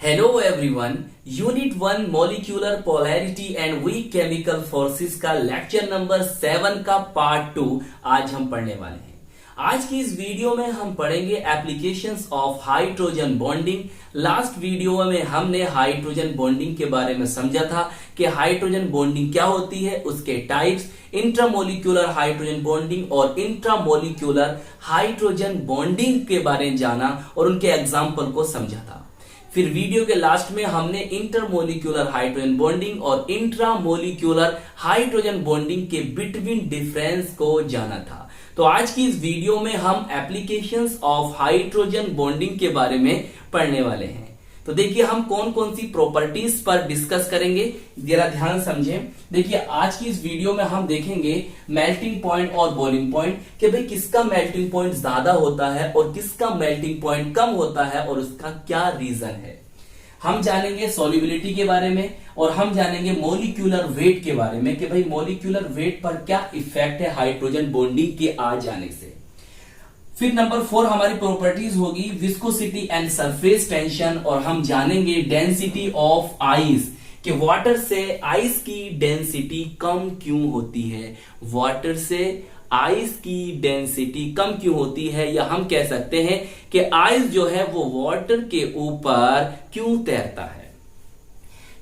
Hello everyone, unit 1 molecular polarity and weak chemical forces का lecture number 7 का part 2 आज हम पढ़ने वाले हैं। आज की इस वीडियो में हम पढ़ेंगे applications of hydrogen bonding. Last video में हमने हाइड्रोजन बॉन्डिंग के बारे में समझा था कि हाइड्रोजन बॉन्डिंग क्या होती है, उसके टाइप्स, इंट्रामोलिक्यूलर हाइड्रोजन बॉन्डिंग और इंट्रामोलिक्यूलर हाइड्रोजन बॉन्डिंग के बारे में जाना और उनके एग्जाम्पल को समझा था। फिर वीडियो के लास्ट में हमने इंटरमोलिक्यूलर हाइड्रोजन बॉन्डिंग और इंट्रामोलिक्यूलर हाइड्रोजन बॉन्डिंग के बिटवीन डिफरेंस को जाना था। तो आज की इस वीडियो में हम एप्लीकेशंस ऑफ हाइड्रोजन बॉन्डिंग के बारे में पढ़ने वाले हैं। तो देखिए हम कौन कौन सी प्रॉपर्टीज पर डिस्कस करेंगे, जरा ध्यान समझें। देखिए आज की इस वीडियो में हम देखेंगे मेल्टिंग पॉइंट और बॉइलिंग पॉइंट कि भाई किसका मेल्टिंग पॉइंट ज्यादा होता है और किसका मेल्टिंग पॉइंट कम होता है और उसका क्या रीजन है। हम जानेंगे सॉल्युबिलिटी के बारे में और हम जानेंगे मॉलिक्यूलर वेट के बारे में कि भाई मॉलिक्यूलर वेट पर क्या इफेक्ट है हाइड्रोजन बॉन्डिंग के आ जाने से। फिर नंबर 4 हमारी प्रॉपर्टीज होगी विस्कोसिटी एंड सरफेस टेंशन और हम जानेंगे डेंसिटी ऑफ आइस कि वाटर से आइस की डेंसिटी कम क्यों होती है, वाटर से आइस की डेंसिटी कम क्यों होती है, या हम कह सकते हैं कि आइस जो है वो वाटर के ऊपर क्यों तैरता है।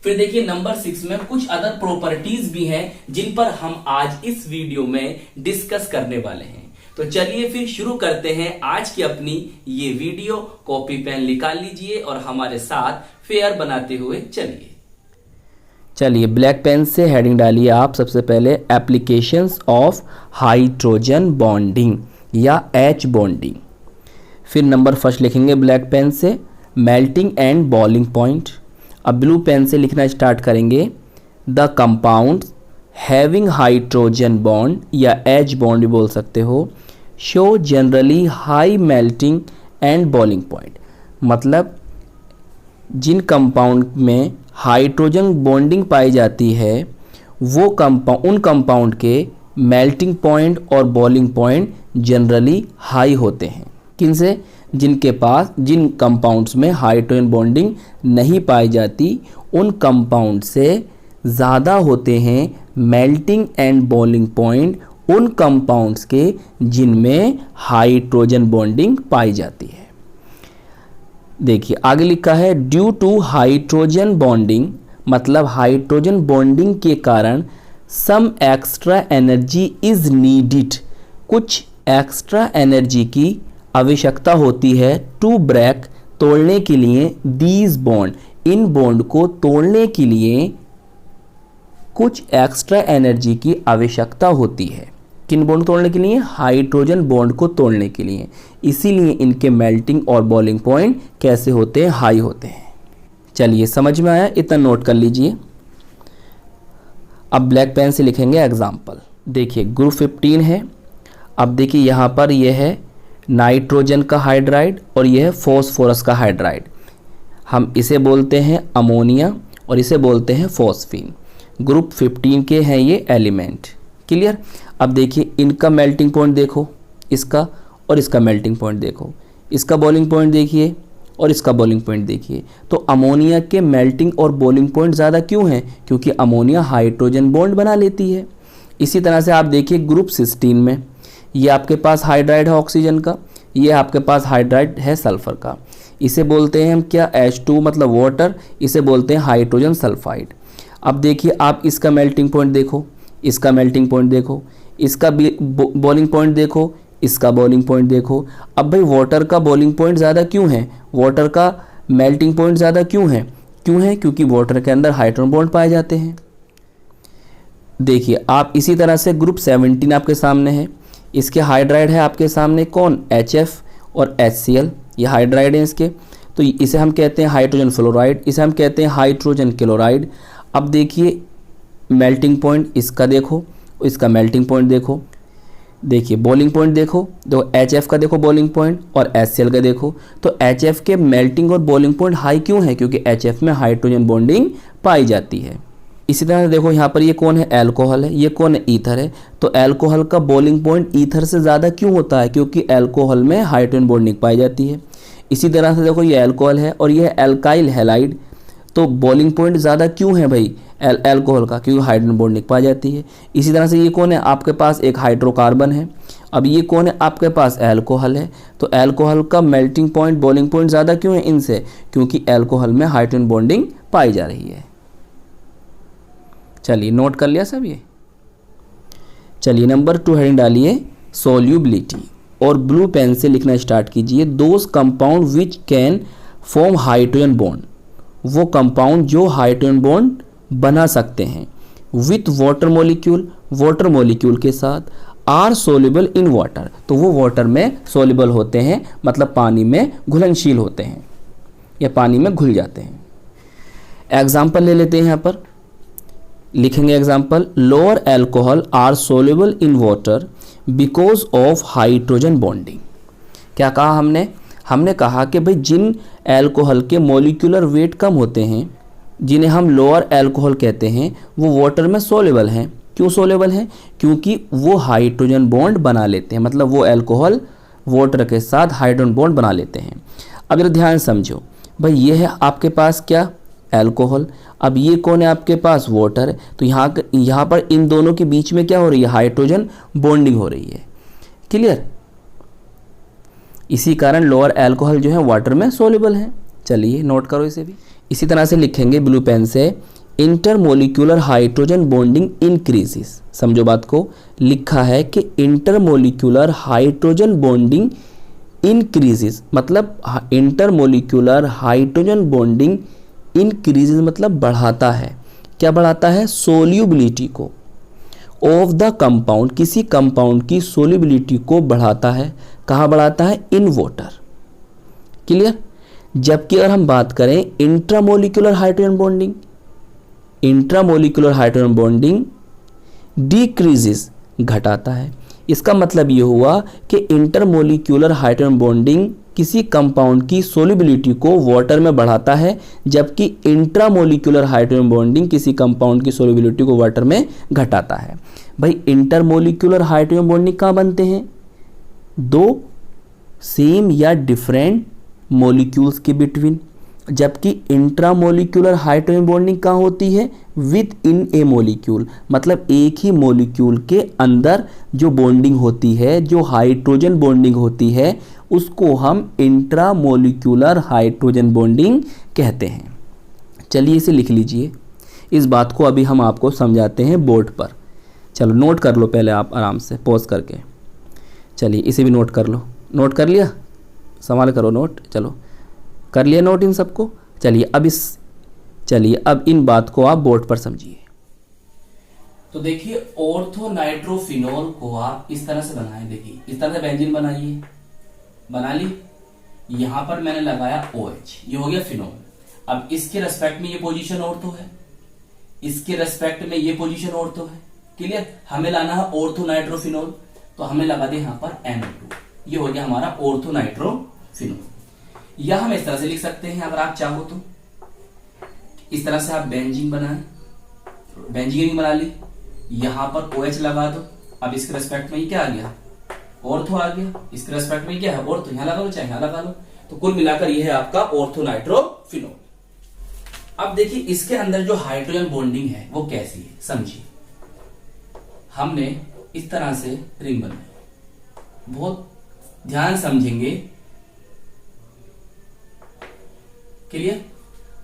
फिर देखिए नंबर 6 में कुछ अदर प्रॉपर्टीज भी हैं जिन पर हम आज इस वीडियो में डिस्कस करने वाले हैं। तो चलिए फिर शुरू करते हैं आज की अपनी ये वीडियो। कॉपी पेन निकाल लीजिए और हमारे साथ फेयर बनाते हुए चलिए ब्लैक पेन से हेडिंग डालिए आप सबसे पहले एप्लीकेशंस ऑफ हाइड्रोजन बॉन्डिंग या एच बॉन्डिंग। फिर नंबर फर्स्ट लिखेंगे ब्लैक पेन से मेल्टिंग एंड बॉइलिंग पॉइंट। अब ब्लू पेन से लिखना स्टार्ट करेंगे the compounds having hydrogen bond या एच बॉन्ड बोल सकते हो, show generally high melting and boiling point. मतलब जिन कंपाउंड में हाइड्रोजन बॉन्डिंग पाई जाती है वो उन कंपाउंड के मेल्टिंग पॉइंट और बॉइलिंग पॉइंट जनरली हाई होते हैं। किनसे? जिन कंपाउंड्स में हाइड्रोजन बॉन्डिंग नहीं पाई जाती उन कंपाउंड से ज़्यादा होते हैं मेल्टिंग एंड बॉइलिंग पॉइंट उन कंपाउंड्स के जिनमें हाइड्रोजन बॉन्डिंग पाई जाती है। देखिए आगे लिखा है ड्यू टू हाइड्रोजन बॉन्डिंग, मतलब हाइड्रोजन बॉन्डिंग के कारण some extra energy is needed, कुछ एक्स्ट्रा एनर्जी की आवश्यकता होती है टू ब्रेक, तोड़ने के लिए, दीज बॉन्ड, इन बॉन्ड को तोड़ने के लिए कुछ एक्स्ट्रा एनर्जी की आवश्यकता होती है। किन बॉन्ड तोड़ने के लिए? हाइड्रोजन बॉन्ड को तोड़ने के लिए। इसीलिए इनके मेल्टिंग और बॉइलिंग पॉइंट कैसे होते हैं? हाई होते हैं। चलिए समझ में आया, इतना नोट कर लीजिए। अब ब्लैक पेन से लिखेंगे एग्जाम्पल। देखिए ग्रुप 15 है। अब देखिए यहाँ पर यह है नाइट्रोजन का हाइड्राइड और यह है फॉस्फोरस का हाइड्राइड। हम इसे बोलते हैं अमोनिया और इसे बोलते हैं फॉस्फीन। ग्रुप 15 के हैं ये एलिमेंट। क्लियर? अब देखिए इनका मेल्टिंग पॉइंट देखो, इसका और इसका मेल्टिंग पॉइंट देखो, इसका बॉइलिंग पॉइंट देखिए और इसका बॉइलिंग पॉइंट देखिए। तो अमोनिया के मेल्टिंग और बॉइलिंग पॉइंट ज़्यादा क्यों हैं? क्योंकि अमोनिया हाइड्रोजन बॉन्ड बना लेती है। इसी तरह से आप देखिए ग्रुप 16 में ये आपके पास हाइड्राइड है ऑक्सीजन का, ये आपके पास हाइड्राइड है सल्फर का। इसे बोलते हैं हम क्या? H2 मतलब वाटर, इसे बोलते हैं हाइड्रोजन सल्फाइड। अब देखिए आप इसका मेल्टिंग पॉइंट देखो, इसका मेल्टिंग पॉइंट देखो, इसका बॉइलिंग पॉइंट देखो, इसका बॉइलिंग पॉइंट देखो। अब भाई वाटर का बॉइलिंग पॉइंट ज़्यादा क्यों है? वाटर का मेल्टिंग पॉइंट ज़्यादा क्यों है? क्योंकि वाटर के अंदर हाइड्रोजन बॉन्ड पाए जाते हैं। देखिए आप इसी तरह से ग्रुप 17 आपके सामने है। इसके हाइड्राइड है आपके सामने कौन? HF और HCl, ये हाइड्राइड है इसके। तो इसे हम कहते हैं हाइड्रोजन फ्लोराइड, इसे हम कहते हैं हाइड्रोजन क्लोराइड। अब देखिए मेल्टिंग पॉइंट इसका देखो, इसका मेल्टिंग पॉइंट देखो, देखिए बॉइलिंग पॉइंट देखो, तो HF का देखो बॉइलिंग पॉइंट और HCl का देखो। तो HF के मेल्टिंग और बॉइलिंग पॉइंट हाई क्यों है? क्योंकि HF में हाइड्रोजन बॉन्डिंग पाई जाती है। इसी तरह देखो यहाँ पर ये कौन है? एल्कोहल है, ये कौन है? ईथर है। तो एल्कोहल का बॉइलिंग पॉइंट ईथर से ज़्यादा क्यों होता है? क्योंकि एल्कोहल में हाइड्रोजन बॉन्डिंग पाई जाती है। इसी तरह से देखो ये अल्कोहल है और ये है एल्काइल हैलाइड। तो बॉइलिंग पॉइंट ज़्यादा क्यों है भाई अल्कोहल का? क्योंकि हाइड्रोजन बॉन्डिंग पाई जाती है। इसी तरह से ये कौन है आपके पास? एक हाइड्रोकार्बन है। अब ये कौन है आपके पास? अल्कोहल है। तो अल्कोहल का मेल्टिंग पॉइंट, बॉइलिंग पॉइंट ज़्यादा क्यों है इनसे? क्योंकि अल्कोहल में हाइड्रोजन बॉन्डिंग पाई जा रही है। चलिए नोट कर लिया सब ये। चलिए नंबर 2 हेडिंग डालिए सोल्यूबिलिटी और ब्लू पेन से लिखना स्टार्ट कीजिए। Those compound which can form hydrogen bond, वो कंपाउंड जो हाइड्रोजन बॉन्ड बना सकते हैं with water molecule, water molecule के साथ, आर सोल्यूबल इन वाटर, तो वो वाटर में सोल्यूबल होते हैं, मतलब पानी में घुलनशील होते हैं या पानी में घुल जाते हैं। एग्जाम्पल ले लेते हैं यहाँ पर, लिखेंगे example, lower alcohol are soluble in water because of hydrogen bonding. क्या कहा हमने? हमने कहा कि भाई जिन अल्कोहल के मॉलिक्यूलर वेट कम होते हैं, जिन्हें हम लोअर अल्कोहल कहते हैं, वो वाटर में सोल्यूबल हैं। क्यों सोल्यूबल हैं? क्योंकि वो हाइड्रोजन बॉन्ड बना लेते हैं, मतलब वो अल्कोहल वाटर के साथ हाइड्रोजन बॉन्ड बना लेते हैं। अब इधर ध्यान समझो भाई, ये है आपके पास क्या? अल्कोहल। अब ये कौन है आपके पास? वाटर। तो यहाँ पर इन दोनों के बीच में क्या हो रही है? हाइड्रोजन बॉन्डिंग हो रही है। क्लियर? इसी कारण लोअर अल्कोहल जो है वाटर में सोल्यूबल है। चलिए नोट करो इसे भी। इसी तरह से लिखेंगे ब्लू पेन से, इंटरमोलिक्यूलर हाइड्रोजन बॉन्डिंग इंक्रीजेस। समझो बात को, लिखा है कि इंटरमोलिक्यूलर हाइड्रोजन बॉन्डिंग इंक्रीजेस, मतलब इंटरमोलिक्यूलर हाइड्रोजन बॉन्डिंग इंक्रीजेस मतलब बढ़ाता है। क्या बढ़ाता है? सोल्यूबिलिटी को ऑफ द कंपाउंड, किसी कंपाउंड की सोल्यूबिलिटी को बढ़ाता है। कहाँ बढ़ाता है? In water. क्लियर? जबकि अगर हम बात करें intramolecular hydrogen bonding, intramolecular hydrogen bonding decreases, घटाता है। इसका मतलब ये हुआ कि इंटरमोलिक्यूलर हाइड्रोजन बॉन्डिंग किसी कंपाउंड की सोल्यूबिलिटी को वाटर में बढ़ाता है, जबकि इंट्रामोलिक्यूलर हाइड्रोजन बॉन्डिंग किसी कंपाउंड की सोल्यूबिलिटी को वाटर में घटाता है। भाई इंटरमोलिक्यूलर हाइड्रोजन बॉन्डिंग कहाँ बनते हैं? दो सेम या डिफरेंट मॉलिक्यूल्स के बिटवीन, जबकि इंट्रामोलिक्यूलर हाइड्रोजन बॉन्डिंग कहाँ होती है? विद इन ए मॉलिक्यूल, मतलब एक ही मॉलिक्यूल के अंदर जो बॉन्डिंग होती है, जो हाइड्रोजन बॉन्डिंग होती है, उसको हम इंट्रामोलिक्यूलर हाइड्रोजन बॉन्डिंग कहते हैं। चलिए इसे लिख लीजिए। इस बात को अभी हम आपको समझाते हैं बोर्ड पर। चलो नोट कर लो पहले आप आराम से पॉज करके। चलिए इसे भी नोट कर लो। नोट कर लिया? संभाल करो नोट। चलो कर लिया नोट इन सबको। चलिए अब इन बात को आप बोर्ड पर समझिए। तो देखिए ऑर्थो नाइट्रोफिनोल को आप इस तरह से बनाएं। देखिए इस तरह से बेंजीन बनाइए, बना ली। यहां पर मैंने लगाया OH, ये हो गया फिनोल। अब इसके रेस्पेक्ट में ये पोजीशन ऑर्थो है, इसके रेस्पेक्ट में ये पोजीशन ऑर्थो है। क्लियर? हमें लाना है ऑर्थो नाइट्रोफिनोल, तो हमें लगा दिया यहां पर NO2। ये हो गया हमारा ऑर्थो नाइट्रोफिनोल। या हम इस तरह से लिख सकते हैं अगर आप चाहो तो, इस तरह से आप बेंजीन बनाएं, बेंजीन बना ली, यहां पर OH लगा दो। अब इसके रेस्पेक्ट में ये क्या आ गया? ऑर्थो आ गया। इसके रेस्पेक्ट में क्या है? ऑर्थो। यहां लगा लो चाहे यहां लगा लो, तो कुल मिलाकर यह है आपका ऑर्थो नाइट्रोफिनोल। अब देखिए इसके अंदर जो हाइड्रोजन बॉन्डिंग है वो कैसी है समझिए। हमने इस तरह से रिंग बनाई, बहुत ध्यान समझेंगे। क्लियर?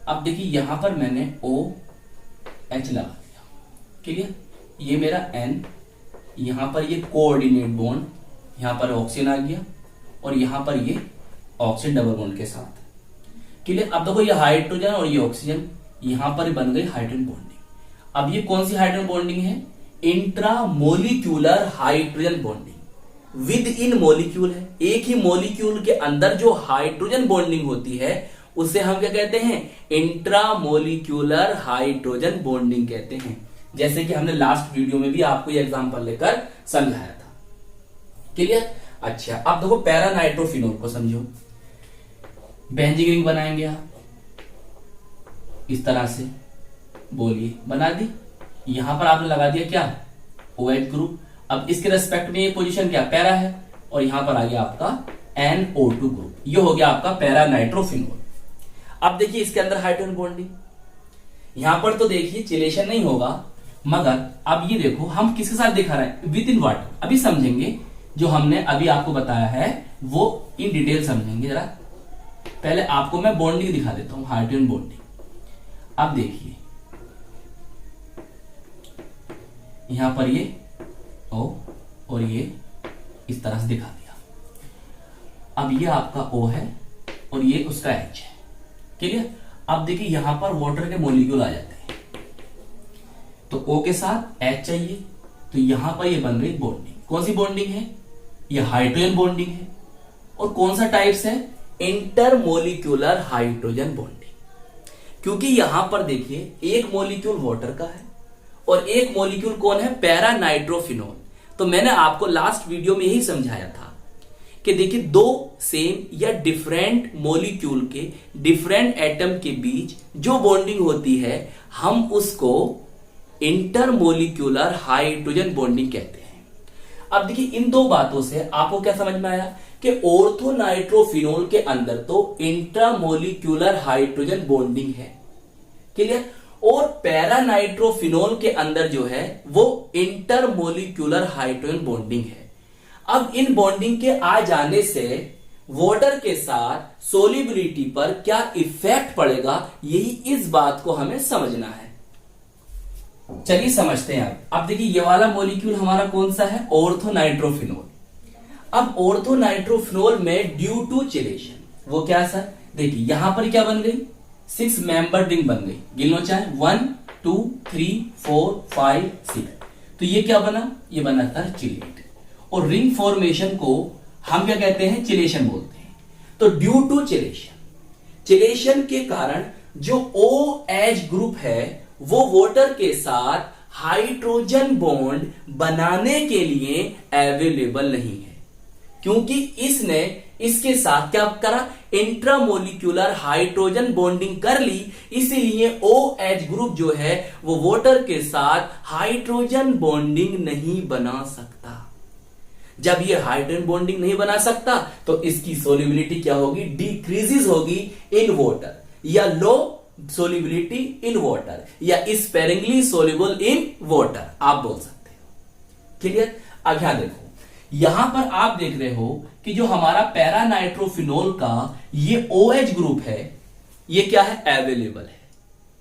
अब देखिए यहां पर मैंने OH लगा दिया। क्लियर? ये मेरा N, यहां पर ये कोऑर्डिनेट बॉन्ड, यहां पर ऑक्सीजन आ गया और यहां पर ये ऑक्सीजन डबल बॉन्ड के साथ। क्लियर? अब देखो ये हाइड्रोजन और ये ऑक्सीजन, यहां पर बन गई हाइड्रोजन बॉन्डिंग। अब ये कौन सी हाइड्रोजन बॉन्डिंग है? Intramolecular hydrogen bonding. With in molecule है, एक ही मॉलिक्यूल के अंदर जो हाइड्रोजन बॉन्डिंग होती है उसे हम क्या कहते हैं? इंट्रामोलिक्यूलर हाइड्रोजन बॉन्डिंग कहते हैं। जैसे कि हमने लास्ट वीडियो में भी आपको ये एग्जांपल लेकर समझाया था। क्लियर? अच्छा अब देखो पैरा नाइट्रोफिनोल को समझो। बेंजीन रिंग बनाएंगे आप इस तरह से, बोलिए बना दी। यहां पर आपने लगा दिया क्या? OH group. अब इसके रेस्पेक्ट में ये पोजीशन क्या? पैरा है, और यहां पर आ गया आपका NO2 ग्रुप। ये हो गया आपका पैरा नाइट्रोफिनोल। अब देखिए इसके अंदर हाइड्रोजन बॉन्डिंग, यहां पर तो देखिए चिलेशन नहीं होगा, मगर अब ये देखो हम किसके साथ दिखा रहे हैं, विद इन वाटर। अभी समझेंगे जो हमने अभी आपको बताया है वो इन डिटेल समझेंगे। जरा पहले आपको मैं बॉन्डिंग दिखा देता हूं, हाइड्रोजन बॉन्डिंग। अब देखिए यहां पर ये O और ये इस तरह से दिखा दिया। अब ये आपका O है और ये उसका H है, क्लियर। अब देखिए यहां पर वाटर के मॉलिक्यूल आ जाते हैं, तो O के साथ H चाहिए, तो यहां पर ये बन गई बॉन्डिंग। कौन सी बॉन्डिंग है, ये हाइड्रोजन बॉन्डिंग है। और कौन सा टाइप्स है, इंटरमोलिक्यूलर हाइड्रोजन बॉन्डिंग। क्योंकि यहां पर देखिए एक मॉलिक्यूल वाटर का है और एक मॉलिक्यूल कौन है, पैरा नाइट्रोफिनोल। तो मैंने आपको लास्ट वीडियो में यही समझाया था कि देखिए दो सेम या डिफरेंट मॉलिक्यूल के डिफरेंट एटम के बीच जो बॉन्डिंग होती है हम उसको इंटरमोलिक्यूलर हाइड्रोजन बॉन्डिंग कहते हैं। अब देखिए इन दो बातों से आपको क्या समझ में आया कि ऑर्थोनाइट्रोफिनोल के अंदर तो इंट्रामोलिक्यूलर हाइड्रोजन बॉन्डिंग है, क्लियर। और पैरानाइट्रोफिनोल के अंदर जो है वो इंटरमोलिक्यूलर हाइड्रोजन बॉन्डिंग है। अब इन बॉन्डिंग के आ जाने से वाटर के साथ सोलिबिलिटी पर क्या इफेक्ट पड़ेगा, यही इस बात को हमें समझना है। चलिए समझते हैं। अब देखिए ये वाला मॉलिक्यूल हमारा कौन सा है, ऑर्थोनाइट्रोफिनोल। अब ऑर्थोनाइट्रोफिनोल में ड्यू टू चिलेशन वो क्या सर, देखिए यहां पर क्या बन गई, 6 मेंबर रिंग बन गई। गिन लो चाहे 1 2 3 4 5 6। तो ये क्या बना, ये बना था चिलेट। और रिंग फॉर्मेशन को हम क्या कहते हैं, चिलेशन बोलते हैं। तो ड्यू टू चिलेशन, चिलेशन के कारण जो OH ग्रुप है वो वाटर के साथ हाइड्रोजन बॉन्ड बनाने के लिए अवेलेबल नहीं है, क्योंकि इसने इसके साथ क्या करा, इंट्रामोलिक्यूलर हाइड्रोजन बॉन्डिंग कर ली। इसीलिए OH ग्रुप जो है वो वाटर के साथ हाइड्रोजन बॉन्डिंग नहीं बना सकता। जब ये हाइड्रोजन बॉन्डिंग नहीं बना सकता तो इसकी सोलिबिलिटी क्या होगी, डिक्रीजेस होगी इन वाटर, या लो सोलिबिलिटी इन वाटर, या स्पेरिंगली सोल्यूबल इन वाटर आप बोल सकते हो, क्लियर। अब यहां देखो, यहां पर आप देख रहे हो कि जो हमारा पैरानाइट्रोफिनोल का ये OH ग्रुप है ये क्या है, अवेलेबल है।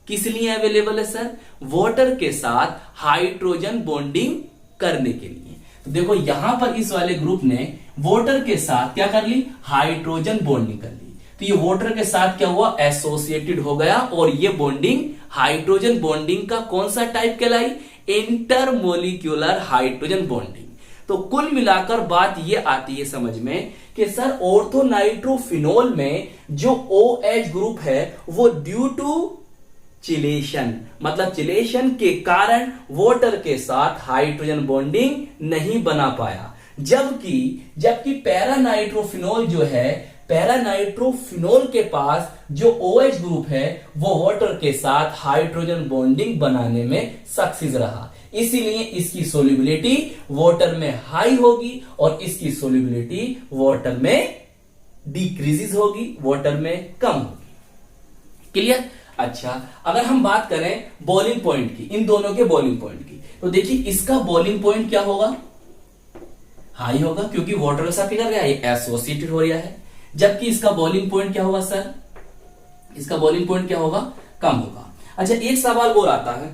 किस लिए अवेलेबल है सर, वाटर के साथ हाइड्रोजन बॉन्डिंग करने के लिए। तो देखो यहां पर इस वाले ग्रुप ने वाटर के साथ क्या कर ली, हाइड्रोजन बॉन्डिंग कर ली। तो ये वाटर के साथ क्या हुआ, एसोसिएटेड हो गया, और ये बॉन्डिंग हाइड्रोजन बॉन्डिंग का कौन सा टाइप कहलाई, इंटरमोलिक्यूलर हाइड्रोजन बॉन्डिंग। तो कुल मिलाकर बात ये आती है समझ में कि सर ऑर्थोनाइट्रोफिनोल में जो OH ग्रुप है वो ड्यू टू चिलेशन, मतलब चिलेशन के कारण वाटर के साथ हाइड्रोजन बॉन्डिंग नहीं बना पाया। जबकि पैरानाइट्रोफिनोल जो है, पैरानाइट्रोफिनोल के पास जो OH ग्रुप है वो वाटर के साथ हाइड्रोजन बॉन्डिंग बनाने में सक्सेस रहा। इसीलिए इसकी सोल्यूबिलिटी वाटर में हाई होगी और इसकी सोल्यूबिलिटी वाटर में डिक्रीजेस होगी, वाटर में कम होगी, क्लियर। अच्छा, अगर हम बात करें बॉइलिंग पॉइंट की, इन दोनों के बॉइलिंग पॉइंट की, तो देखिए इसका बॉइलिंग पॉइंट क्या होगा, हाई होगा, क्योंकि वाटर के साथ क्या कर रहा है, ये एसोसिएटेड हो रहा है। जबकि इसका बॉइलिंग पॉइंट क्या होगा सर, इसका बॉइलिंग पॉइंट क्या होगा, कम होगा। अच्छा, एक सवाल और आता है,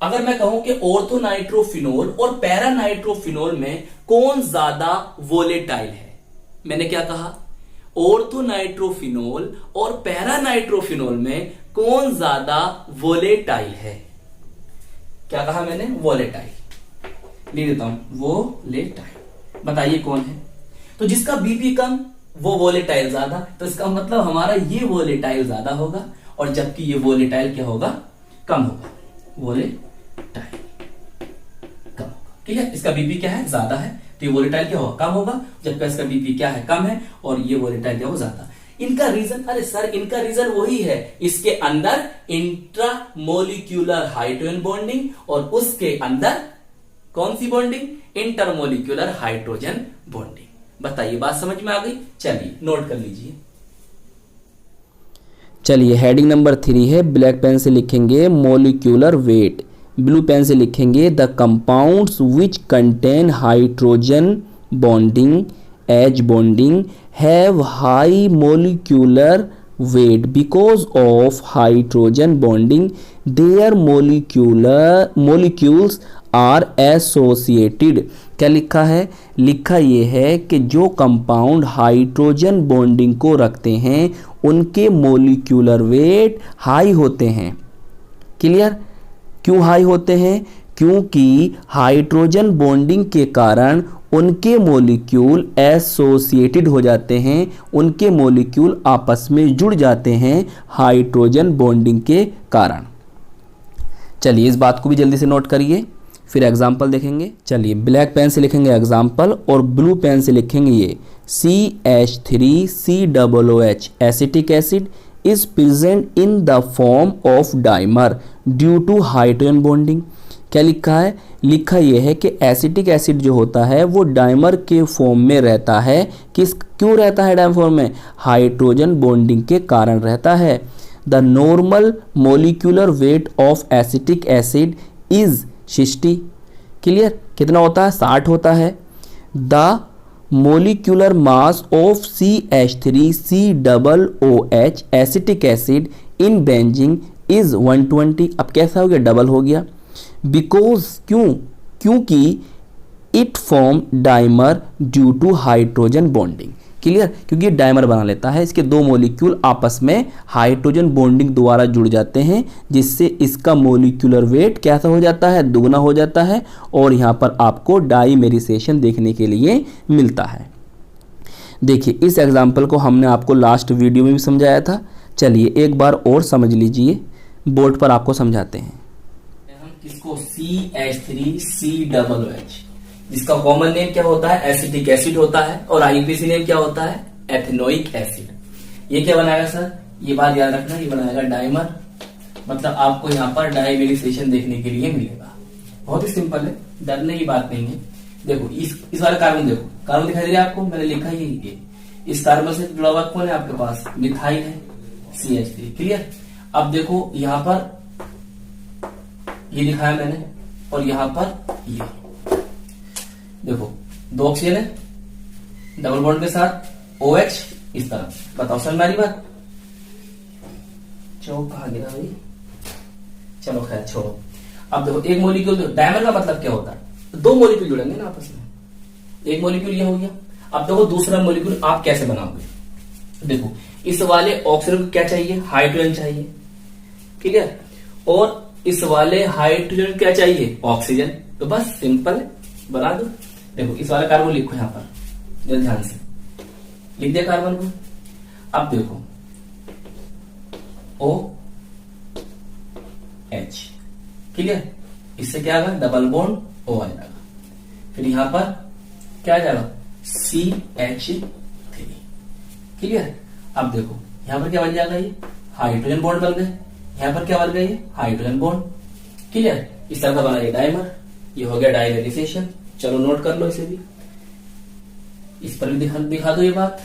अगर मैं कहूं कि ऑर्थोनाइट्रोफिनोल और पैरानाइट्रोफिनोल में कौन ज्यादा वोलेटाइल है, मैंने क्या कहा, ऑर्थोनाइट्रोफिनोल और पैरानाइट्रोफिनोल में कौन ज्यादा वोलेटाइल है, क्या कहा मैंने, वोलेटाइल। ले देता हूं, वोलेटाइल, बताइए कौन है। तो जिसका बीपी कम वो वोलेटाइल ज्यादा, तो इसका मतलब हमारा ये वोलेटाइल ज्यादा होगा, और जबकि ये वोलेटाइल क्या होगा, कम होगा, वोलेटाइल कम होगा, ठीक है। इसका बीपी क्या है, ज्यादा है, तो ये वोलेटाइल क्या होगा, कम होगा, जबकि इसका बीपी क्या है, कम है, और ये वोलेटाइल क्या होगा, ज्यादा। इनका रीजन, अरे सर इनका रीजन वही है, इसके अंदर इंट्रामोलिक्यूलर हाइड्रोजन बॉन्डिंग और उसके अंदर कौन सी बॉन्डिंग, इंटरमोलिक्यूलर हाइड्रोजन बॉन्डिंग। बताइए, बात समझ में आ गई? चलिए नोट कर लीजिए। चलिए हेडिंग नंबर 3 है, ब्लैक पेन से लिखेंगे मोलिक्यूलर वेट, ब्लू पेन से लिखेंगे the compounds which contain hydrogen bonding as bonding have high molecular weight because of hydrogen bonding their molecules are associated। क्या लिखा है? लिखा ये है कि जो कंपाउंड हाइड्रोजन बॉन्डिंग को रखते हैं उनके मोलिक्यूलर वेट हाई होते हैं। क्लियर? क्यों हाई होते हैं? क्योंकि हाइड्रोजन बॉन्डिंग के कारण उनके मॉलिक्यूल एसोसिएटेड हो जाते हैं, उनके मॉलिक्यूल आपस में जुड़ जाते हैं हाइड्रोजन बॉन्डिंग के कारण। चलिए इस बात को भी जल्दी से नोट करिए, फिर एग्जाम्पल देखेंगे। चलिए ब्लैक पेन से लिखेंगे एग्जाम्पल और ब्लू पेन से लिखेंगे ये CH3COOH acetic acid is present in the form of dimer due to hydrogen bonding. क्या लिखा है? लिखा यह है कि एसिटिक एसिड जो होता है वो डाइमर के फॉर्म में रहता है। क्यों रहता है डाइमर फॉर्म में? हाइड्रोजन बॉन्डिंग के कारण रहता है। The normal molecular weight of acetic acid is 60। Clear? कितना होता है? 60 होता है। The molecular mass of CH3COOH acetic acid in benzene is 120। अब कैसा हो गया? डबल हो गया। बिकॉज क्योंकि it form dimer due to hydrogen bonding. Clear? क्योंकि डाइमर बना लेता है, इसके दो मॉलिक्यूल आपस में हाइड्रोजन बॉन्डिंग द्वारा जुड़ जाते हैं, जिससे इसका मॉलिक्यूलर वेट कैसा हो जाता है? दुगना हो जाता है, और यहाँ पर आपको डाइमेरिसेशन देखने के लिए मिलता है। देखिए इस एग्जाम्पल को हमने आपको लास्ट वीडियो में भी समझाया था। चलिए एक बार और समझ लीजिए, बोर्ड पर आपको समझाते हैं। इसको CH3COOH, जिसका कॉमन नेम क्या होता है? एसिटिक एसिड होता है, और आईपीसी नेम क्या होता है? Ethanoic acid. ये क्या बनाएगा सर? ये बात याद रखना, ये बनाएगा डाइमर, मतलब आपको यहाँ पर डाइमेरिसेशन देखने के लिए मिलेगा। बहुत ही सिंपल है, डरने की बात नहीं है। देखो इस वाला कार्बन, देखो कार्बन दिखाई दे रहा है आपको, मैंने लिखा ही है। इस कार्बन से जुड़ा हुआ कौन है आपके पास? मिथाइल है, CH3। क्लियर? अब देखो यहाँ पर ये दिखाया मैंने, और यहां पर ये देखो दो ऑक्सीजन है डबल बॉन्ड के साथ, OH इस तरह। बताओ सर मेरी बात? चौक कहां गिरा भाई? चलो खैर छोड़ो। अब देखो एक मॉलिक्यूल, डायमर का मतलब क्या होता है? दो मॉलिक्यूल जुड़ेंगे ना आपस में, एक मॉलिक्यूल ये हो गया। अब देखो दूसरा मॉलिक्यूल आप कैसे बनाओगे? देखो इस वाले ऑक्सीजन को क्या चाहिए? हाइड्रोजन चाहिए। क्लियर? और इस वाले हाइड्रोजन क्या चाहिए? ऑक्सीजन। तो बस सिंपल बना दो। देखो इस वाले कार्बन लिखो यहां पर, जरा ध्यान से लिख दिया कार्बन को। अब देखो OH। क्लियर? इससे क्या आएगा? डबल बॉन्ड O आ जाएगा। फिर यहां पर क्या आ जाएगा? CH3। क्लियर? अब देखो यहां पर क्या बन जाएगा? ये हाइड्रोजन बॉन्ड बन गए। यहां पर क्या बन गया? ये हाइड्रोजन बॉन्ड। क्लियर? इस तरह का बना ये डाइमर, ये हो गया डाइमेरिसेशन। चलो नोट कर लो इसे भी, इस पर भी दिखा दो ये बात।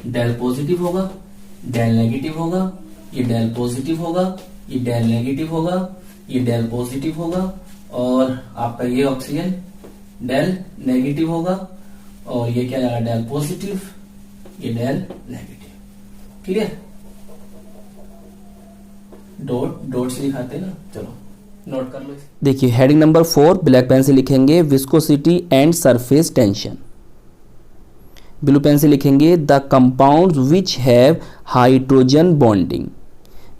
डेल पॉजिटिव होगा, डेल नेगेटिव होगा, ये डेल पॉजिटिव होगा, ये डेल नेगेटिव होगा, ये डेल पॉजिटिव होगा, और आपका ये ऑक्सीजन डेल नेगेटिव होगा, और ये क्या जाएगा? डेल पॉजिटिव, ये डेल नेगेटिव। क्लियर? डॉट से दिखाते हैं ना, चलो नोट कर लो। देखिए हेडिंग नंबर 4, ब्लैक पेन से लिखेंगे viscosity and surface tension, blue pen से लिखेंगे the compounds which have hydrogen bonding.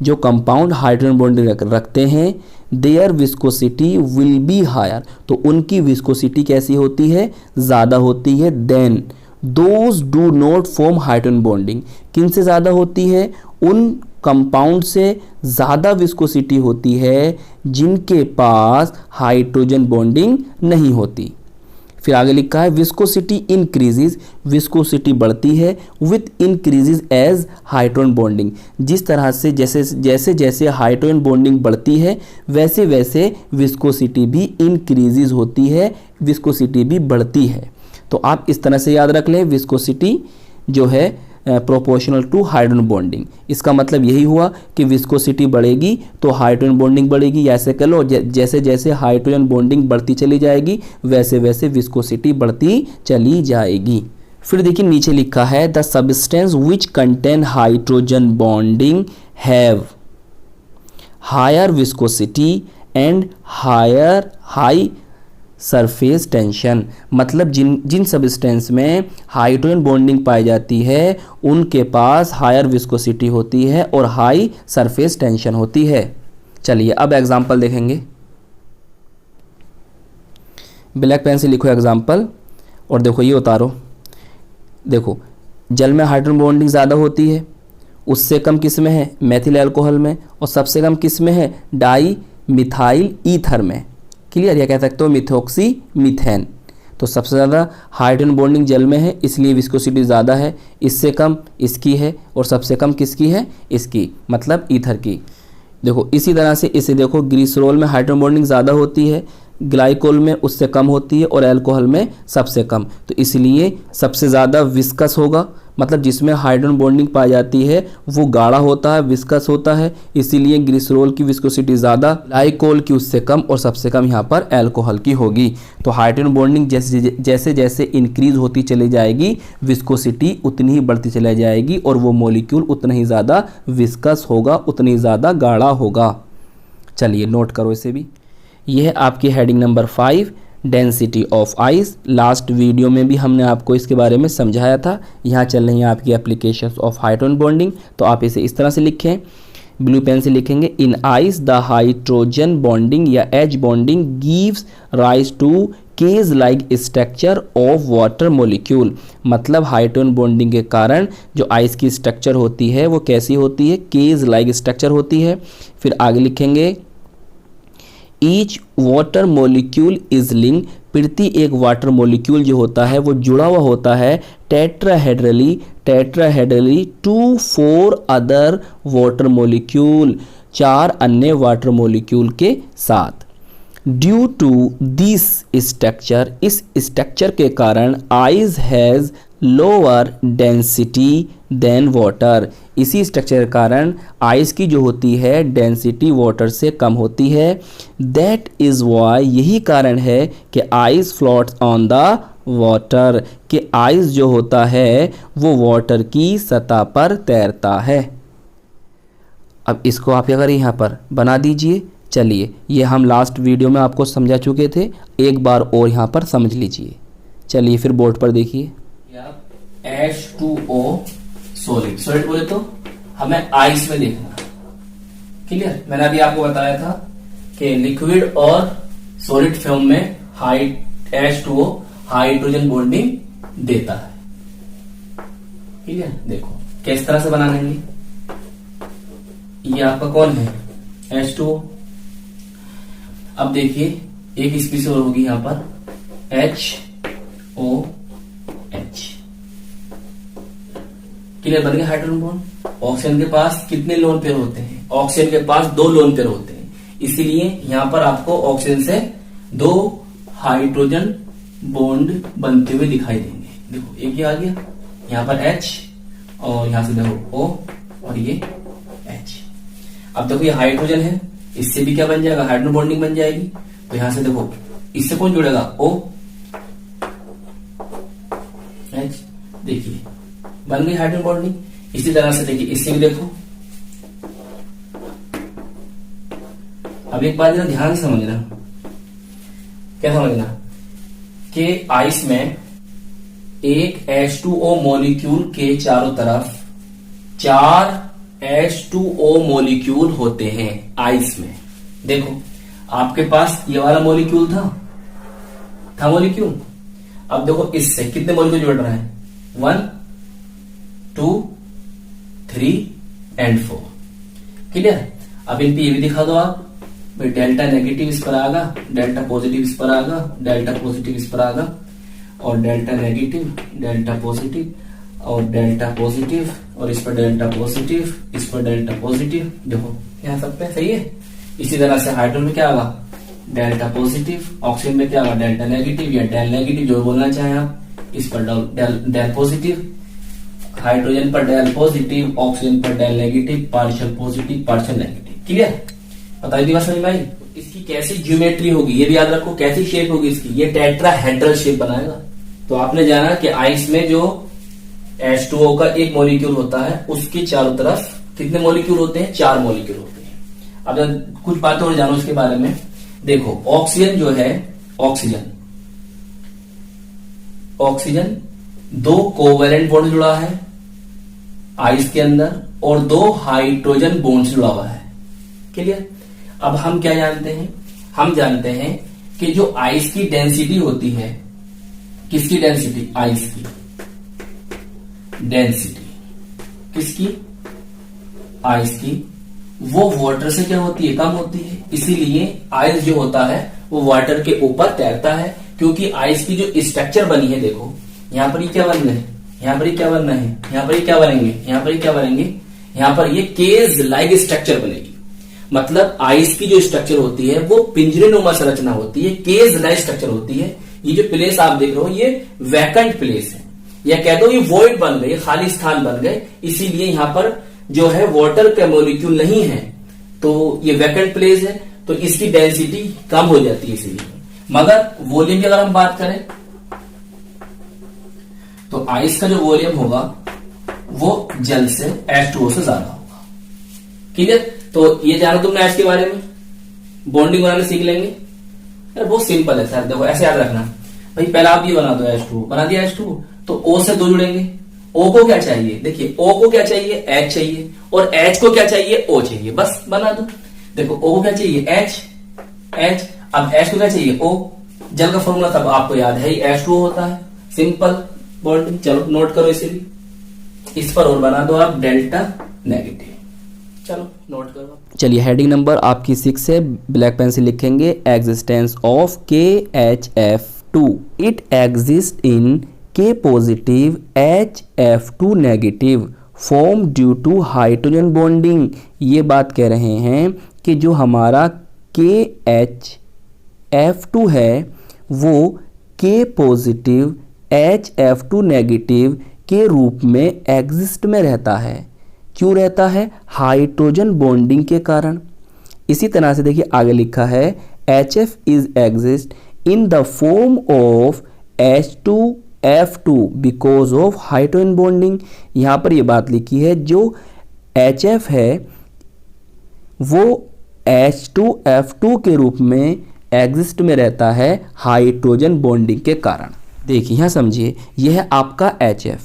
जो कंपाउंड हाइड्रोजन बॉन्डिंग रखते हैं their viscosity will be higher, तो उनकी विस्कोसिटी कैसी होती है? ज़्यादा होती है than those do not form hydrogen bonding. किन से ज़्यादा होती है? उन कंपाउंड से ज़्यादा विस्कोसिटी होती है जिनके पास हाइड्रोजन बॉन्डिंग नहीं होती। फिर आगे लिखा है विस्कोसिटी इंक्रीजेज, विस्कोसिटी बढ़ती है with increases as hydrogen bonding. जिस तरह से जैसे जैसे हाइड्रोजन बॉन्डिंग बढ़ती है वैसे वैसे विस्कोसिटी भी इंक्रीजेज होती है, विस्कोसिटी भी बढ़ती है। तो आप इस तरह से याद रख लें, विस्कोसिटी जो है प्रोपोर्शनल टू हाइड्रोजन बॉन्डिंग। इसका मतलब यही हुआ कि विस्कोसिटी बढ़ेगी तो हाइड्रोजन बॉन्डिंग बढ़ेगी, या ऐसे कह लो जैसे जैसे हाइड्रोजन बॉन्डिंग बढ़ती चली जाएगी वैसे वैसे विस्कोसिटी बढ़ती चली जाएगी। फिर देखिए नीचे लिखा है the substance which contain hydrogen bonding have higher viscosity and high surface tension. मतलब जिन सब्सटेंस में हाइड्रोजन बॉन्डिंग पाई जाती है उनके पास हायर विस्कोसिटी होती है और हाई सरफेस टेंशन होती है। चलिए अब एग्जांपल देखेंगे। ब्लैक पेन से लिखो एग्जांपल और देखो ये उतारो। देखो जल में हाइड्रोजन बॉन्डिंग ज़्यादा होती है, उससे कम किस में है, मेथिल अल्कोहल में, और सबसे कम किस में है, डाई मिथाइल ईथर में। क्लियर, या कह सकते हो मिथॉक्सी मीथेन। तो सबसे ज़्यादा हाइड्रोजन बॉन्डिंग जल में है इसलिए विस्कोसिटी ज़्यादा है, इससे कम इसकी है और सबसे कम किसकी है, इसकी, मतलब ईथर की। देखो इसी तरह से इसे देखो, ग्लिसरॉल में हाइड्रोजन बॉन्डिंग ज़्यादा होती है, ग्लाइकोल में उससे कम होती है और अल्कोहल में सबसे कम। तो इसलिए सबसे ज़्यादा विस्कस होगा, मतलब जिसमें हाइड्रोजन बॉन्डिंग पाई जाती है वो गाढ़ा होता है, विस्कस होता है, इसीलिए ग्लिसरॉल की विस्कोसिटी ज़्यादा, ग्लाइकोल की उससे कम और सबसे कम यहाँ पर अल्कोहल की होगी। तो हाइड्रोजन बॉन्डिंग जैसे जैसे इंक्रीज होती चली जाएगी विस्कोसिटी उतनी ही बढ़ती चली जाएगी और वो मॉलिक्यूल उतना ही ज़्यादा विस्कस होगा, उतनी ज़्यादा गाढ़ा होगा। चलिए नोट करो इसे भी। यह है आपकी heading number 5, density of ice. Last video में भी हमने आपको इसके बारे में समझाया था। यहाँ चल रही है आपकी एप्लीकेशंस ऑफ हाइड्रोजन बॉन्डिंग। तो आप इसे इस तरह से लिखें, ब्लू पेन से लिखेंगे, in ice the hydrogen bonding या H bonding gives rise to cage like structure of water molecule. मतलब हाइड्रोजन बॉन्डिंग के कारण जो आइस की स्ट्रक्चर होती है वो कैसी होती है, केज लाइक स्ट्रक्चर होती है। फिर आगे लिखेंगे, each water molecule is link, प्रति एक वाटर मोलिक्यूल जो होता है वो जुड़ा हुआ होता है tetrahedrally to 4 other water molecule, 4 अन्य वाटर मोलिक्यूल के साथ। ड्यू टू दिस स्ट्रक्चर, इस स्ट्रक्चर के कारण ice has lower density than water. इसी स्ट्रक्चर के कारण आइस की जो होती है डेंसिटी वाटर से कम होती है। दैट इज़ वाई, यही कारण है कि ice floats on the water, कि आइस जो होता है वो वाटर की सतह पर तैरता है। अब इसको आप अगर यहाँ पर बना दीजिए। चलिए ये हम लास्ट वीडियो में आपको समझा चुके थे, एक बार और यहाँ पर समझ लीजिए। चलिए फिर बोर्ड पर देखिए, H2O सॉलिड बोले तो हमें आइस में देखना। क्लियर, मैंने अभी आपको बताया था कि लिक्विड और सॉलिड फॉर्म में H2O हाइड्रोजन बॉन्डिंग देता है। क्लियर, देखो किस तरह से बनाना है। ये आपका कौन है, H2O। अब देखिए एक स्पीशीज और होगी यहाँ पर HOH। क्लियर, बन गया हाइड्रोजन बॉन्ड। ऑक्सीजन के पास कितने लोन पेयर होते हैं, ऑक्सीजन के पास 2 लोन पेयर होते हैं, इसीलिए यहां पर आपको ऑक्सीजन से 2 हाइड्रोजन बॉन्ड बनते हुए दिखाई देंगे। देखो एक ये आ गया, यहां पर H और यहां से देखो O और ये H। अब देखो ये हाइड्रोजन है, इससे भी क्या बन जाएगा, हाइड्रोजन बॉन्डिंग बन जाएगी। तो यहां से देखो इससे कौन जुड़ेगा, O H। देखिए बन गई हाइड्रोजन बॉन्डिंग। इसी तरह से देखिए इससे भी देखो। अब एक बात ध्यान से समझना, क्या समझना कि आइस में एक H2O मॉलिक्यूल के चारों तरफ 4 H2O मॉलिक्यूल होते हैं आइस में। देखो आपके पास ये वाला मॉलिक्यूल था मॉलिक्यूल। अब देखो इससे कितने मॉलिक्यूल जुड़ रहे हैं, 1 2 3 एंड 4। क्लियर, अब इन पे ये भी दिखा दो आप, भाई डेल्टा नेगेटिव इस पर आएगा, डेल्टा पॉजिटिव इस पर आएगा, डेल्टा पॉजिटिव इस पर आएगा, और डेल्टा नेगेटिव, डेल्टा पॉजिटिव और डेल्टा पॉजिटिव, और इस पर डेल्टा पॉजिटिव, इस पर डेल्टा पॉजिटिव। देखो यहाँ सब पे सही है। इसी तरह से हाइड्रोजन में क्या होगा, डेल्टा पॉजिटिव, ऑक्सीजन में क्या होगा, डेल्टा नेगेटिव या डेल नेगेटिव, जो बोलना चाहें आप। इस पर डेल पॉजिटिव, हाइड्रोजन पर डेल पॉजिटिव, ऑक्सीजन पर del negative, partial positive partial negative. Clear? बताइए दी बात समझ में आई? इसकी कैसी ज्योमेट्री होगी ये भी याद रखो, कैसी शेप होगी इसकी, ये टेट्राहेड्रल शेप बनाएगा। तो आपने जाना कि आइस में जो H2O का एक मॉलिक्यूल होता है उसके चारों तरफ कितने मॉलिक्यूल होते हैं? 4 मॉलिक्यूल होते हैं। अब कुछ बातें और जानो इसके बारे में। देखो ऑक्सीजन जो है, ऑक्सीजन 2 कोवेलेंट बॉन्ड जुड़ा है आइस के अंदर और 2 हाइड्रोजन बॉन्ड जुड़ा हुआ है। क्लियर? अब हम क्या जानते हैं? हम जानते हैं कि जो आइस की डेंसिटी होती है, किसकी डेंसिटी? आइस की डेंसिटी, किसकी? आइस की, वो वाटर से क्या होती है? कम होती है। इसीलिए आइस जो होता है वो वाटर के ऊपर तैरता है, क्योंकि आइस की जो स्ट्रक्चर बनी है, देखो यहां पर ये क्या बन है, यहां पर ये क्या बनना है, यहां पर ये क्या बनेंगे, यहां पर ये क्या बनेंगे, यहां पर ये केज लाइक स्ट्रक्चर बनेगी। मतलब आइस की जो स्ट्रक्चर होती है वो पिंजरेनुमा संरचना होती है, केज लाइक स्ट्रक्चर होती है। ये जो प्लेस आप देख रहे हो ये वैकेंट प्लेस है, या कह दो ये वॉइड बन गए, खाली स्थान बन गए, इसीलिए यहां पर जो है वाटर के मॉलिक्यूल नहीं है, तो ये वैकेंट प्लेस है, तो इसकी डेंसिटी कम हो जाती है इसीलिए। मगर वॉल्यूम की अगर हम बात करें तो आइस का जो वॉल्यूम होगा वो जल से H2O से ज्यादा होगा। क्लियर? तो ये जानो तुमने आइस के बारे में, बॉन्डिंग बनाने सीख लेंगे। अरे बहुत सिंपल है सर, देखो ऐसे याद रखना भाई, पहला आप ये बना दो H2O, बना दिया H2O, तो O से 2 जुड़ेंगे। O को क्या चाहिए? देखिए O को क्या चाहिए? H चाहिए, और H को क्या चाहिए? O चाहिए, बस बना दो। देखो O को क्या चाहिए? H, अब H को क्या चाहिए? O। जल का फॉर्मूला तब आपको याद है ही, H2O होता है, सिंपल बॉन्डिंग। चलो नोट करो इसे भी, इस पर और बना दो आप डेल्टा नेगेटिव। चलो नोट करो। चलिए हेडिंग नंबर आपकी 6 है, ब्लैक पेन से लिखेंगे existence of KHF2। It exist in K positive HF2 negative form due to hydrogen bonding. ये बात कह रहे हैं कि जो हमारा KHF2 है वो K पॉजिटिव HF2 नेगेटिव के रूप में एग्जिस्ट में रहता है। क्यों रहता है? हाइड्रोजन बॉन्डिंग के कारण। इसी तरह से देखिए आगे लिखा है HF is exist in the form of H2F2 because of hydrogen bonding. यहाँ पर ये बात लिखी है जो HF है वो H2F2 के रूप में एग्जिस्ट में रहता है हाइड्रोजन बॉन्डिंग के कारण। देखिए यहाँ समझिए, यह है आपका HF।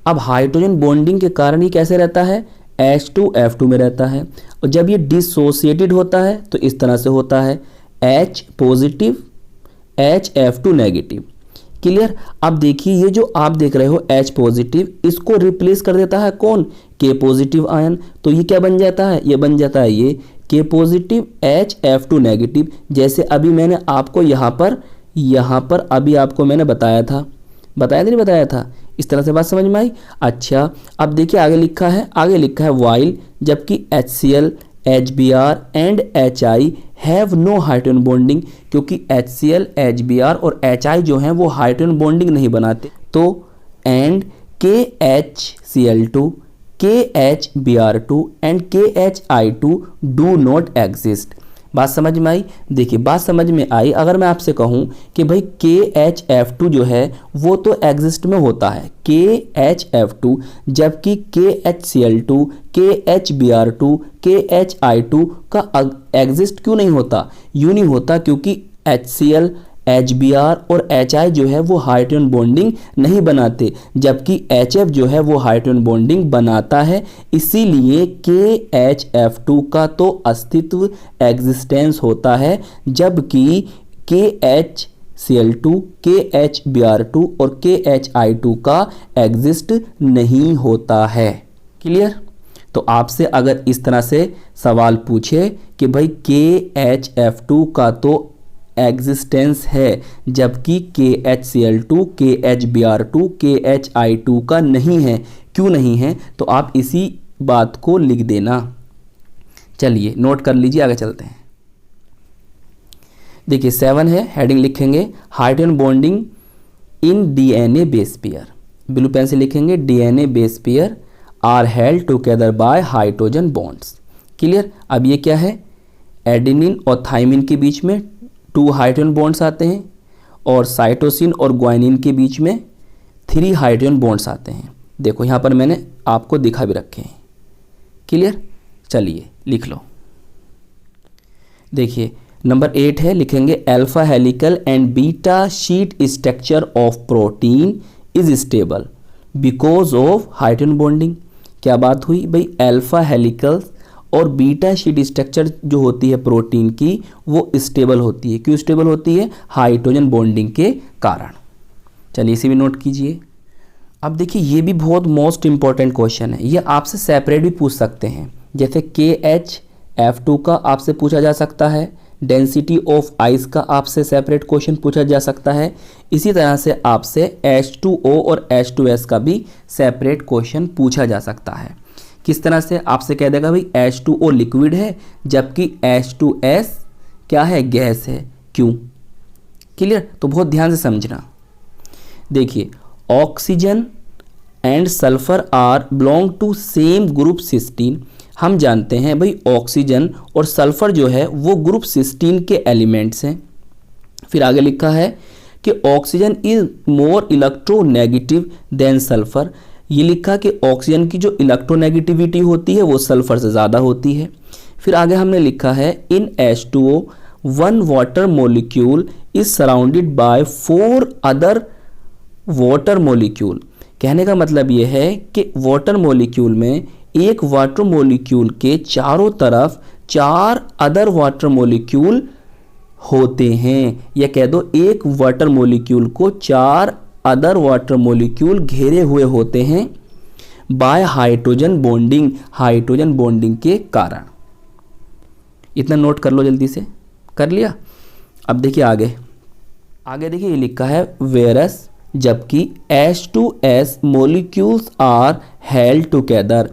अब हाइड्रोजन बॉन्डिंग के कारण ये कैसे रहता है? H2F2 में रहता है, और जब ये डिसोसिएटेड होता है तो इस तरह से होता है H positive HF2 negative. Clear? अब देखिए ये जो आप देख रहे हो H पॉजिटिव, इसको रिप्लेस कर देता है कौन? K positive ion. तो ये क्या बन जाता है? ये बन जाता है ये K पॉजिटिव HF2 नेगेटिव। जैसे अभी मैंने आपको यहाँ पर अभी आपको मैंने बताया था नहीं बताया था? इस तरह से बात समझ में आई? अच्छा अब देखिए आगे लिखा है वाइल, जबकि HCl HBr and HI have no hydrogen bonding, क्योंकि HCl HBr और HI जो हैं वो हाइड्रोजन बॉन्डिंग नहीं बनाते। तो and KHCl2 KHBr2 and KHI2 do not exist. बात समझ में आई? देखिए बात समझ में आई। अगर मैं आपसे कहूं कि भाई KHF2 जो है वो तो एग्जिस्ट में होता है KHF2, जबकि KHCl2 KHBr2 KHI2 का एग्जिस्ट क्यों नहीं होता? यूं नहीं होता क्योंकि HCl HBr और HI जो है वो हाइड्रोजन बॉन्डिंग नहीं बनाते, जबकि HF जो है वो हाइड्रोजन बॉन्डिंग बनाता है। इसीलिए KHF2 का तो अस्तित्व एग्जिस्टेंस होता है, जबकि KHCl2 KHBr2 और KHI2 का एग्जिस्ट नहीं होता है। क्लियर? तो आपसे अगर इस तरह से सवाल पूछे कि भाई KHF2 का तो एग्जिस्टेंस है जबकि KHCl2 KHBr2 KHI2 का नहीं है, क्यों नहीं है? तो आप इसी बात को लिख देना। चलिए नोट कर लीजिए, आगे चलते हैं। देखिए 7 है, हेडिंग लिखेंगे hydrogen bonding in DNA base pair, blue pen से लिखेंगे DNA base pair are held together by hydrogen bonds. Clear. अब ये क्या है, एडेनिन और थाइमिन के बीच में 2 हाइड्रोजन बॉन्ड्स आते हैं और साइटोसिन और ग्वानिन के बीच में 3 हाइड्रोजन बॉन्ड्स आते हैं। देखो यहाँ पर मैंने आपको दिखा भी रखे हैं। क्लियर। चलिए लिख लो। देखिए नंबर 8 है, लिखेंगे alpha helical and beta sheet structure of protein is stable because of hydrogen bonding. क्या बात हुई भाई, अल्फा हेलिकल और बीटा शीट स्ट्रक्चर जो होती है प्रोटीन की वो स्टेबल होती है। क्यों स्टेबल होती है? हाइड्रोजन बॉन्डिंग के कारण। चलिए इसे भी नोट कीजिए। अब देखिए ये भी बहुत मोस्ट इंपॉर्टेंट क्वेश्चन है, ये आपसे सेपरेट भी पूछ सकते हैं। जैसे KHF2 का आपसे पूछा जा सकता है, डेंसिटी ऑफ आइस का आपसे सेपरेट क्वेश्चन पूछा जा सकता है। इसी तरह से आपसे H2O और H2S का भी सेपरेट क्वेश्चन पूछा जा सकता है। किस तरह से? आपसे कह देगा भाई H2O लिक्विड है जबकि H2S क्या है? गैस है। क्यों? क्लियर। तो बहुत ध्यान से समझना। देखिए oxygen and sulphur are belong to same group cysteine. हम जानते हैं भाई ऑक्सीजन और सल्फर जो है वो ग्रुप सिस्टीन के एलिमेंट्स हैं। फिर आगे लिखा है कि oxygen is more electronegative than sulphur. ये लिखा कि ऑक्सीजन की जो इलेक्ट्रोनेगेटिविटी होती है वो सल्फर से ज़्यादा होती है। फिर आगे हमने लिखा है इन H2O 1 water molecule is surrounded by 4 other water molecule. कहने का मतलब ये है कि वाटर मोलिक्यूल में एक वाटर मोलिक्यूल के चारों तरफ 4 अदर वाटर मोलिक्यूल होते हैं, या कह दो एक वाटर मोलिक्यूल को 4 अदर वाटर मोलिक्यूल घेरे हुए होते हैं bye hydrogen bonding, hydrogen bonding के कारण। इतना नोट कर लो जल्दी से। कर लिया? अब देखिए आगे देखिए ये लिखा है वेरस जबकि H2S molecules are held together.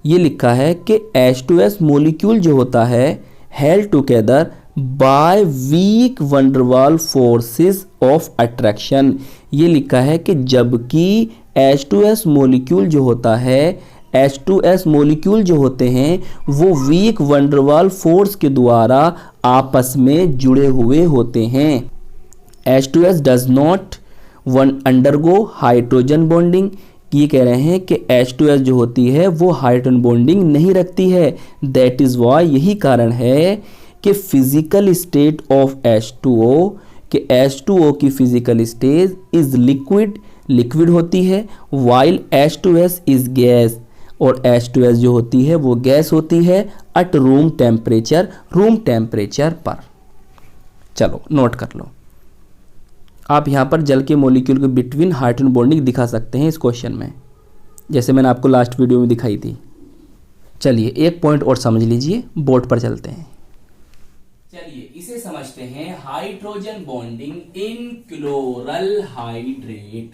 ये लिखा है कि H2S मोलिक्यूल जो होता है held together by weak van der Waals forces of attraction. ये लिखा है कि जबकि H2S मोलिक्यूल जो होता है, H2S मोलिक्यूल जो होते हैं वो वीक वंडरवाल फोर्स के द्वारा आपस में जुड़े हुए होते हैं। H2S does not undergo hydrogen bonding. ये कह रहे हैं कि H2S जो होती है वो हाइड्रोजन बॉन्डिंग नहीं रखती है। दैट इज वाई, यही कारण है कि फिजिकल स्टेट ऑफ H2O कि H2O की फिजिकल स्टेट इज लिक्विड होती है, वाइल H2S इज गैस, और H2S जो होती है वो गैस होती है एट रूम टेम्परेचर पर। चलो नोट कर लो। आप यहाँ पर जल के मॉलिक्यूल के बिटवीन हाइड्रोजन बॉन्डिंग दिखा सकते हैं इस क्वेश्चन में, जैसे मैंने आपको लास्ट वीडियो में दिखाई थी। चलिए एक पॉइंट और समझ लीजिए, बोर्ड पर चलते हैं। चलिए इसे समझते हैं, हाइड्रोजन बॉन्डिंग इन क्लोरल हाइड्रेट।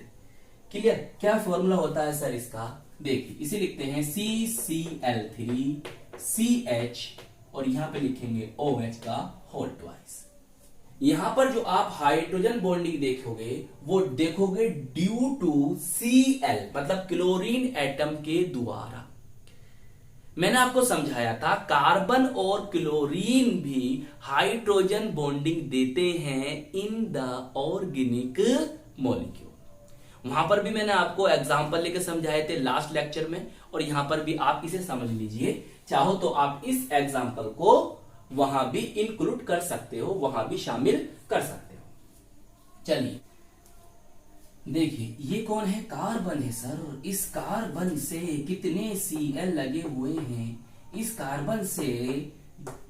क्लियर? क्या फॉर्मूला होता है सर इसका? देखिए इसे लिखते हैं CCl3CH और यहां पे लिखेंगे OH का होल ट्वाइस। यहां पर जो आप हाइड्रोजन बॉन्डिंग देखोगे वो देखोगे ड्यू टू Cl मतलब क्लोरीन एटम के द्वारा। मैंने आपको समझाया था कार्बन और क्लोरीन भी हाइड्रोजन बॉन्डिंग देते हैं इन द ऑर्गेनिक मॉलिक्यूल। वहां पर भी मैंने आपको एग्जांपल लेके समझाए थे लास्ट लेक्चर में, और यहां पर भी आप इसे समझ लीजिए। चाहो तो आप इस एग्जांपल को वहां भी इंक्लूड कर सकते हो, वहां भी शामिल कर सकते हो। चलिए देखिए ये कौन है? कार्बन है सर। इस कार्बन से कितने Cl लगे हुए हैं? इस कार्बन से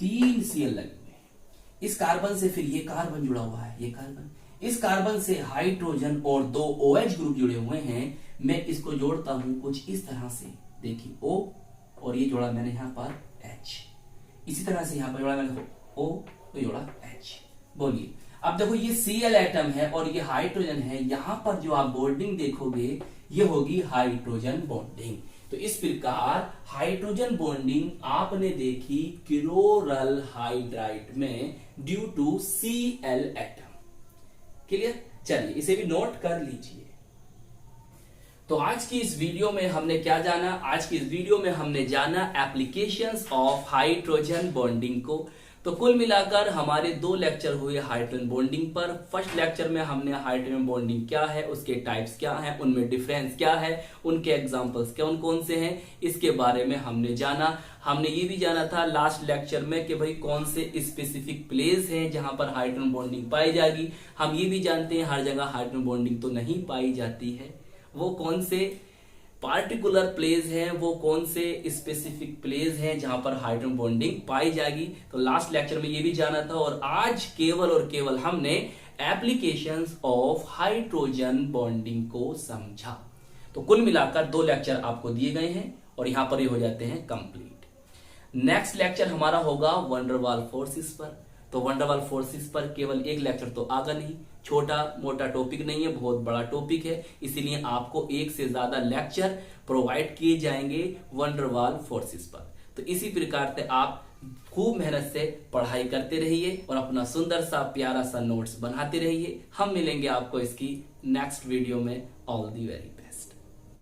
3 Cl लगे हुए हैं। इस कार्बन से फिर ये कार्बन जुड़ा हुआ है, ये कार्बन। इस कार्बन से हाइड्रोजन और 2 OH ग्रुप जुड़े हुए हैं। मैं इसको जोड़ता हूं कुछ इस तरह से, देखिए O और ये जोड़ा मैंने यहां पर H। इसी तरह से यहां पर जोड़ा मैंने O तो जोड़ा H। बोलिए अब देखो ये Cl एटम है और ये हाइड्रोजन है। यहां पर जो आप बॉन्डिंग देखोगे ये होगी हाइड्रोजन बॉन्डिंग। तो इस प्रकार हाइड्रोजन बॉन्डिंग आपने देखी क्लोरल हाइड्राइड में due to Cl atom. Clear? चलिए इसे भी नोट कर लीजिए। तो आज की इस वीडियो में हमने क्या जाना? आज की इस वीडियो में हमने जाना एप्लीकेशंस ऑफ हाइड्रोजन बॉन्डिंग को। तो कुल मिलाकर हमारे 2 लेक्चर हुए हाइड्रोजन बॉन्डिंग पर। फर्स्ट लेक्चर में हमने हाइड्रोजन बॉन्डिंग क्या है, उसके टाइप्स क्या हैं, उनमें डिफरेंस क्या है, उनके एग्जांपल्स कौन कौन से हैं, इसके बारे में हमने जाना। हमने ये भी जाना था लास्ट लेक्चर में कि भाई कौन से स्पेसिफिक प्लेस हैं जहां पर हाइड्रोजन बॉन्डिंग पाई जाएगी। हम ये भी जानते हैं हर जगह हाइड्रोजन बॉन्डिंग तो नहीं पाई जाती है। वो कौन से पार्टिकुलर प्लेस हैं, वो कौन से स्पेसिफिक प्लेस हैं जहां पर हाइड्रोजन बॉन्डिंग पाई जाएगी। तो लास्ट लेक्चर में ये भी जाना था। और आज केवल और केवल हमने एप्लीकेशंस ऑफ हाइड्रोजन बॉन्डिंग को समझा। तो कुल मिलाकर 2 लेक्चर आपको दिए गए हैं और यहां पर ये हो जाते हैं कंप्लीट। नेक्स्ट लेक्चर हमारा होगा वंडरवाल फोर्सेस पर। तो वंडरवाल फोर्सेस पर केवल 1 लेक्चर तो आगा नहीं, छोटा मोटा टॉपिक नहीं है, बहुत बड़ा टॉपिक है। इसीलिए आपको 1 से ज्यादा लेक्चर प्रोवाइड किए जाएंगे वंडरवाल फोर्सेस पर। तो इसी प्रकार से आप खूब मेहनत से पढ़ाई करते रहिए और अपना सुंदर सा प्यारा सा नोट्स बनाते रहिए। हम मिलेंगे आपको इसकी नेक्स्ट वीडियो में। All the very best.